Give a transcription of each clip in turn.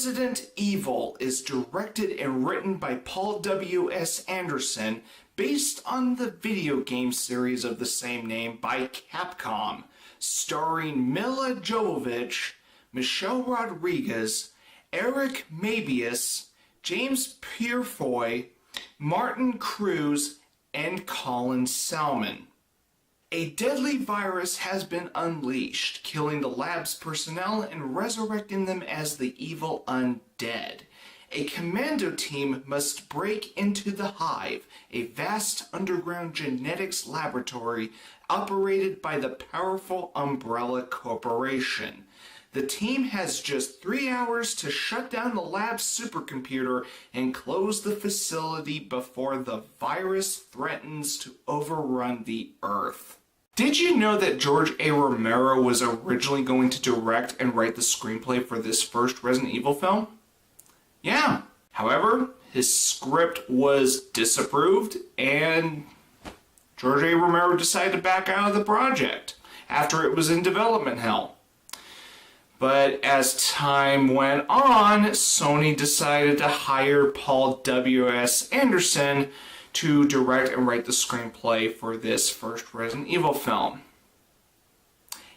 Resident Evil is directed and written by Paul W.S. Anderson, based on the video game series of the same name by Capcom, starring Milla Jovovich, Michelle Rodriguez, Eric Mabius, James Purefoy, Martin Cruz, and Colin Salmon. A deadly virus has been unleashed, killing the lab's personnel and resurrecting them as the evil undead. A commando team must break into the Hive, a vast underground genetics laboratory operated by the powerful Umbrella Corporation. The team has just 3 hours to shut down the lab's supercomputer and close the facility before the virus threatens to overrun the Earth. Did you know that George A. Romero was originally going to direct and write the screenplay for this first Resident Evil film? Yeah. However, his script was disapproved and George A. Romero decided to back out of the project after it was in development hell. But as time went on, Sony decided to hire Paul W.S. Anderson to direct and write the screenplay for this first Resident Evil film.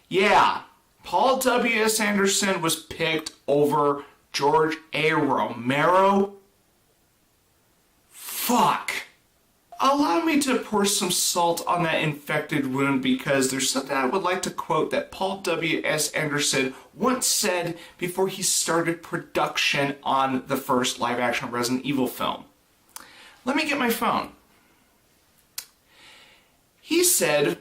Yeah, Paul W.S. Anderson was picked over George A. Romero. Fuck. Allow me to pour some salt on that infected wound because there's something I would like to quote that Paul W.S. Anderson once said before he started production on the first live-action Resident Evil film. Let me get my phone. He said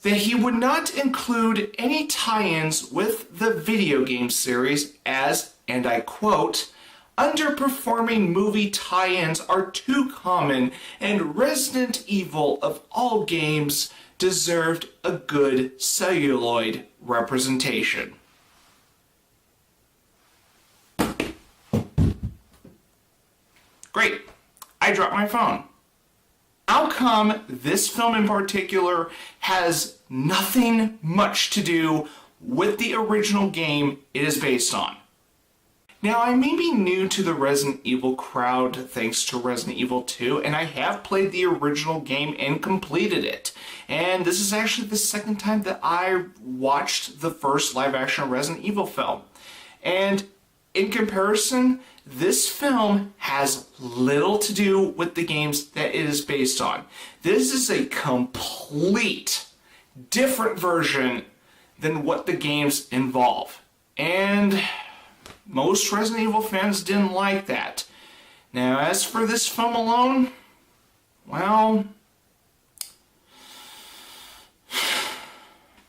that he would not include any tie-ins with the video game series as, and I quote, "underperforming movie tie-ins are too common and Resident Evil of all games deserved a good celluloid representation." Great. I dropped my phone. How come this film in particular has nothing much to do with the original game it is based on? Now, I may be new to the Resident Evil crowd thanks to Resident Evil 2, and I have played the original game and completed it. And this is actually the second time that I watched the first live-action Resident Evil film. And in comparison, this film has little to do with the games that it is based on. This is a complete different version than what the games involve. And most Resident Evil fans didn't like that. Now, as for this film alone, well,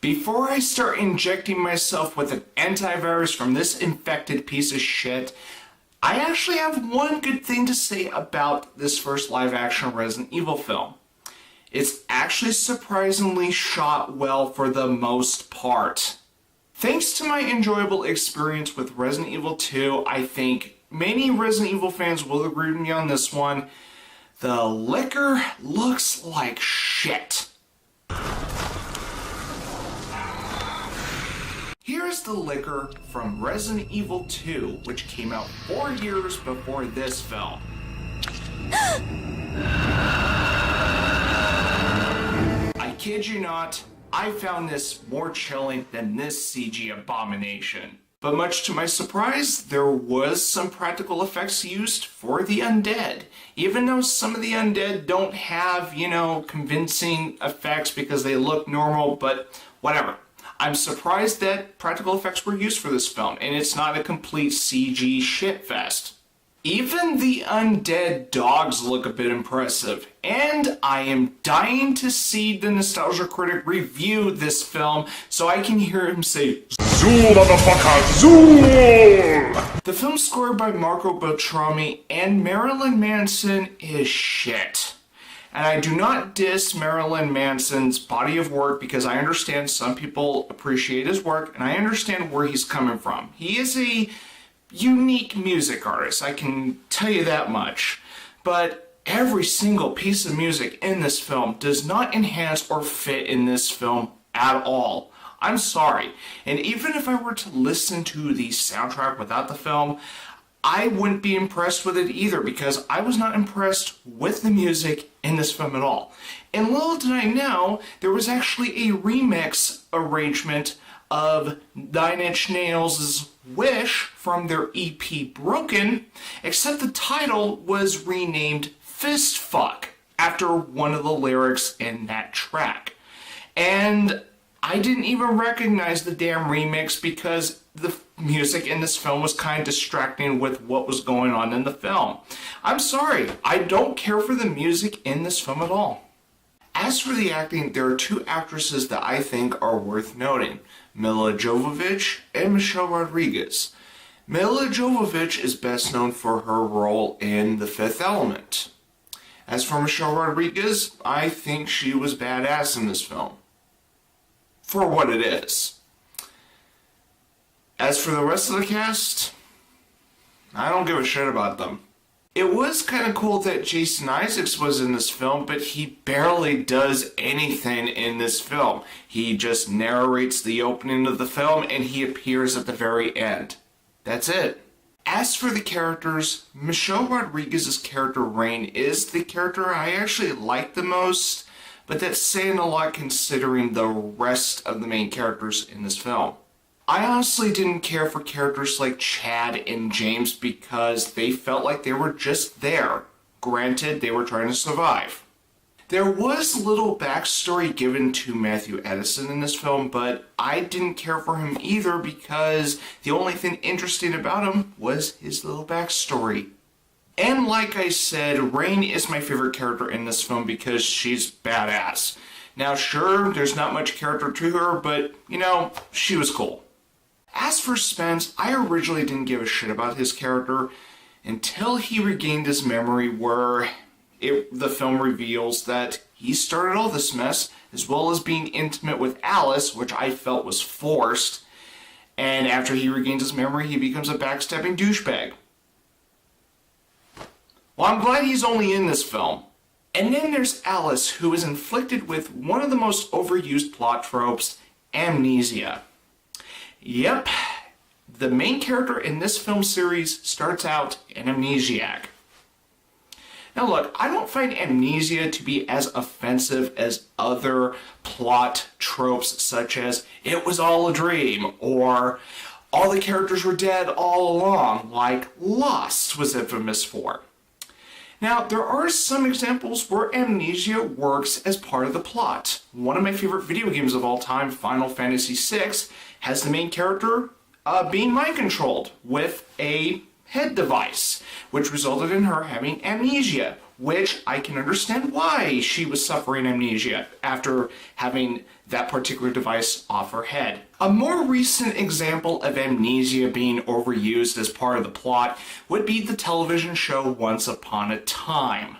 before I start injecting myself with an antivirus from this infected piece of shit, I actually have one good thing to say about this first live-action Resident Evil film. It's actually surprisingly shot well for the most part. Thanks to my enjoyable experience with Resident Evil 2, I think many Resident Evil fans will agree with me on this one. The liquor looks like shit. Here's the liquor from Resident Evil 2, which came out 4 years before this film. I kid you not, I found this more chilling than this CG abomination. But much to my surprise, there was some practical effects used for the undead. Even though some of the undead don't have, convincing effects because they look normal, but whatever. I'm surprised that practical effects were used for this film, and it's not a complete CG shitfest. Even the undead dogs look a bit impressive, and I am dying to see the Nostalgia Critic review this film so I can hear him say, "Zool, motherfucker, zool!" The film score by Marco Beltrami and Marilyn Manson is shit. And I do not diss Marilyn Manson's body of work because I understand some people appreciate his work and I understand where he's coming from. He is a unique music artist, I can tell you that much. But every single piece of music in this film does not enhance or fit in this film at all. I'm sorry. And even if I were to listen to the soundtrack without the film, I wouldn't be impressed with it either, because I was not impressed with the music in this film at all. And little did I know, there was actually a remix arrangement of Nine Inch Nails' Wish from their EP Broken, except the title was renamed Fist Fuck after one of the lyrics in that track. And I didn't even recognize the damn remix because the music in this film was kind of distracting with what was going on in the film. I'm sorry, I don't care for the music in this film at all. As for the acting, there are two actresses that I think are worth noting: Milla Jovovich and Michelle Rodriguez. Milla Jovovich is best known for her role in The Fifth Element. As for Michelle Rodriguez, I think she was badass in this film, for what it is. As for the rest of the cast, I don't give a shit about them. It was kind of cool that Jason Isaacs was in this film, but he barely does anything in this film. He just narrates the opening of the film and he appears at the very end. That's it. As for the characters, Michelle Rodriguez's character Rain is the character I actually like the most, but that's saying a lot considering the rest of the main characters in this film. I honestly didn't care for characters like Chad and James because they felt like they were just there. Granted, they were trying to survive. There was little backstory given to Matthew Edison in this film, but I didn't care for him either because the only thing interesting about him was his little backstory. And like I said, Rain is my favorite character in this film because she's badass. Now sure, there's not much character to her, but you know, she was cool. As for Spence, I originally didn't give a shit about his character until he regained his memory, where the film reveals that he started all this mess, as well as being intimate with Alice, which I felt was forced, and after he regains his memory, he becomes a backstabbing douchebag. Well, I'm glad he's only in this film. And then there's Alice, who is inflicted with one of the most overused plot tropes, amnesia. Yep, the main character in this film series starts out an amnesiac. Now look, I don't find amnesia to be as offensive as other plot tropes such as it was all a dream or all the characters were dead all along, like Lost was infamous for. Now, there are some examples where amnesia works as part of the plot. One of my favorite video games of all time, Final Fantasy VI, has the main character being mind-controlled with a head device, which resulted in her having amnesia, which I can understand why she was suffering amnesia after having that particular device off her head. A more recent example of amnesia being overused as part of the plot would be the television show Once Upon a Time.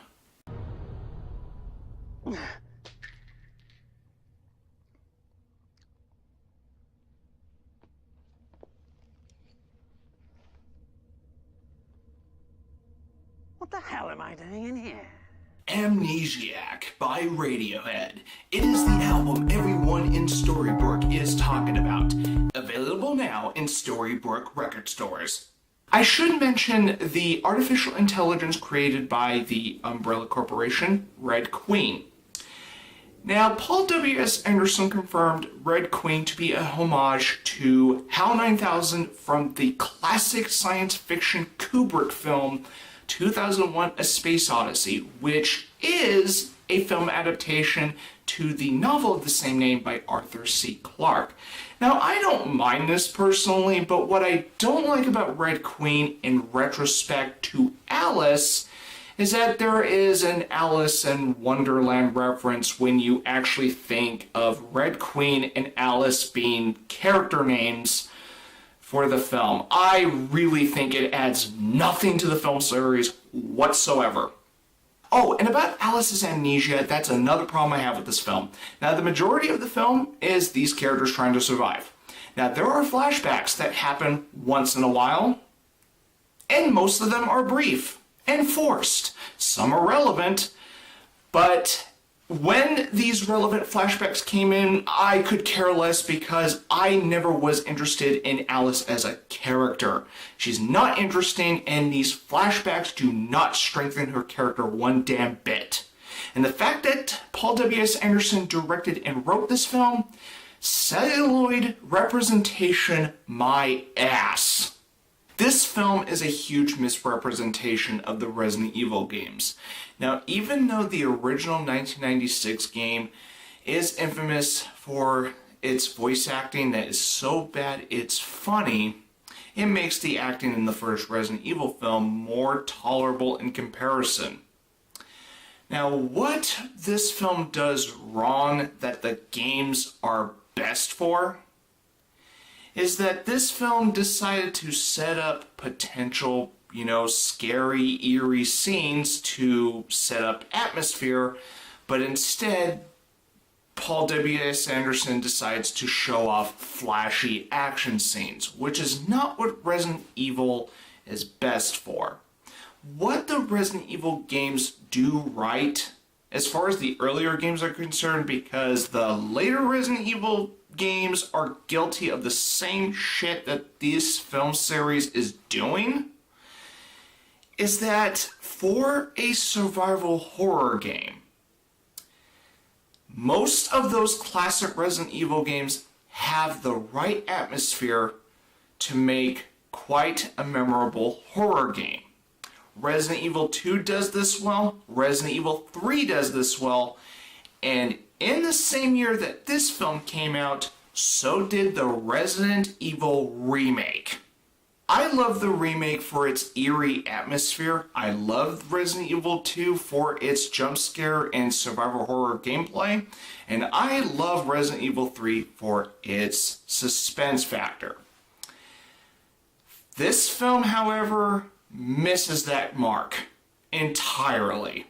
What the hell am I doing in here? Amnesiac by Radiohead. It is the album everyone in Storybrooke is talking about. Available now in Storybrooke record stores. I should mention the artificial intelligence created by the Umbrella Corporation, Red Queen. Now, Paul W.S. Anderson confirmed Red Queen to be a homage to HAL 9000 from the classic science fiction Kubrick film 2001: A Space Odyssey, which is a film adaptation to the novel of the same name by Arthur C. Clarke. Now, I don't mind this personally, but what I don't like about Red Queen in retrospect to Alice is that there is an Alice in Wonderland reference when you actually think of Red Queen and Alice being character names for the film. I really think it adds nothing to the film series whatsoever. Oh, and about Alice's amnesia, that's another problem I have with this film. Now, the majority of the film is these characters trying to survive. Now, there are flashbacks that happen once in a while, and most of them are brief and forced. Some are relevant, but When these relevant flashbacks came in, I could care less because I never was interested in Alice as a character. She's not interesting, and these flashbacks do not strengthen her character one damn bit. And the fact that Paul W.S. Anderson directed and wrote this film, celluloid representation my ass. This film is a huge misrepresentation of the Resident Evil games. Now, even though the original 1996 game is infamous for its voice acting that is so bad it's funny, it makes the acting in the first Resident Evil film more tolerable in comparison. Now, what this film does wrong that the games are best for is that this film decided to set up potential, scary, eerie scenes to set up atmosphere, but instead, Paul W.S. Anderson decides to show off flashy action scenes, which is not what Resident Evil is best for. What the Resident Evil games do right, as far as the earlier games are concerned, because the later Resident Evil games are guilty of the same shit that this film series is doing, is that for a survival horror game, most of those classic Resident Evil games have the right atmosphere to make quite a memorable horror game. Resident Evil 2 does this well, Resident Evil 3 does this well, and in the same year that this film came out, so did the Resident Evil remake. I love the remake for its eerie atmosphere. I love Resident Evil 2 for its jump scare and survival horror gameplay. And I love Resident Evil 3 for its suspense factor. This film, however, misses that mark entirely.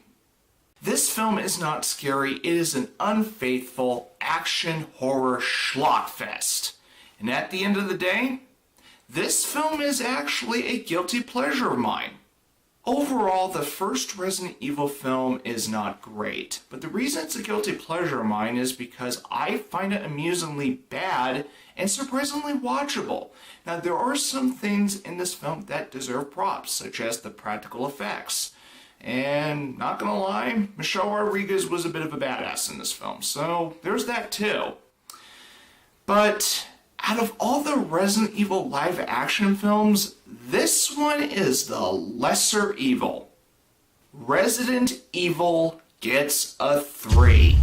This film is not scary, it is an unfaithful action horror schlockfest. And at the end of the day, this film is actually a guilty pleasure of mine. Overall, the first Resident Evil film is not great, but the reason it's a guilty pleasure of mine is because I find it amusingly bad and surprisingly watchable. Now, there are some things in this film that deserve props, such as the practical effects. And not gonna lie, Michelle Rodriguez was a bit of a badass in this film, so there's that too. But out of all the Resident Evil live action films, this one is the lesser evil. Resident Evil gets a 3.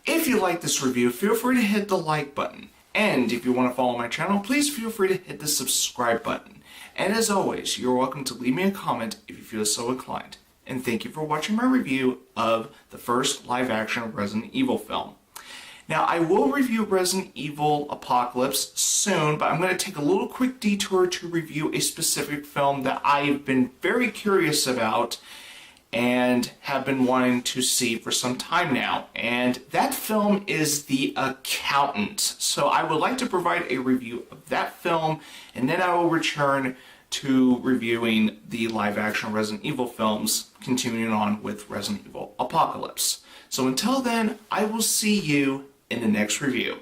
If you like this review, feel free to hit the like button. And if you want to follow my channel, please feel free to hit the subscribe button. And as always, you're welcome to leave me a comment if you feel so inclined. And thank you for watching my review of the first live action Resident Evil film. Now, I will review Resident Evil Apocalypse soon, but I'm going to take a little quick detour to review a specific film that I've been very curious about and have been wanting to see for some time now. And that film is The Accountant. So I would like to provide a review of that film, and then I will return to reviewing the live-action Resident Evil films, continuing on with Resident Evil Apocalypse. So until then, I will see you in the next review.